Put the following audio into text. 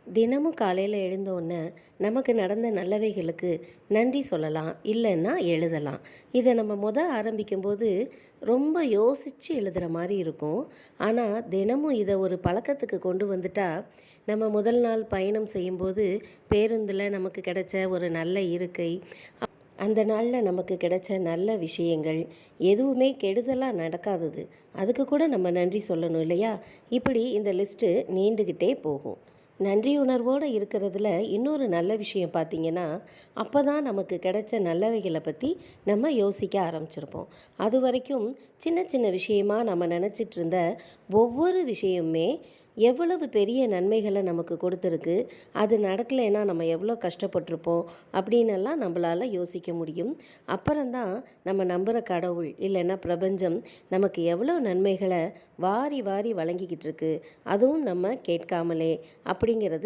தினமும் காலையில் எழுந்தோடனே நமக்கு நடந்த நல்லவைகளுக்கு நன்றி சொல்லலாம், இல்லைன்னா எழுதலாம். இதை நம்ம ஆரம்பிக்கும்போது ரொம்ப யோசித்து எழுதுகிற மாதிரி இருக்கும். ஆனால் தினமும் இதை ஒரு பழக்கத்துக்கு கொண்டு வந்துட்டா, நம்ம முதல் நாள் பயணம் செய்யும்போது பேருந்தில் நமக்கு கிடைச்ச ஒரு நல்ல இருக்கை, அந்த நாளில் நமக்கு கிடைச்ச நல்ல விஷயங்கள் எதுவுமே கெடுதலாக நடக்காதது, அதுக்கு கூட நம்ம நன்றி சொல்லணும் இல்லையா? இப்படி இந்த லிஸ்ட்டு நீண்டுக்கிட்டே போகும். நன்றி உணர்வோடு இருக்கிறதுல இன்னொரு நல்ல விஷயம் பார்த்திங்கன்னா, அப்போ தான் நமக்கு கிடைச்ச நல்லவைகளை பற்றி நம்ம யோசிக்க ஆரம்பிச்சிருப்போம். அது வரைக்கும் சின்ன சின்ன விஷயமாக நம்ம நினச்சிட்டு இருந்த ஒவ்வொரு விஷயமுமே எவ்வளவு பெரிய நன்மைகளை நமக்கு கொடுத்துருக்கு, அது நடக்கலைன்னா நம்ம எவ்வளோ கஷ்டப்பட்டிருப்போம் அப்படின்னெல்லாம் நம்மளால் யோசிக்க முடியும். அப்புறம்தான் நம்ம நம்புகிற கடவுள் இல்லைன்னா பிரபஞ்சம் நமக்கு எவ்வளோ நன்மைகளை வாரி வாரி வழங்கிக்கிட்டு இருக்கு, அதுவும் நம்ம கேட்காமலே அப்படிங்கிறது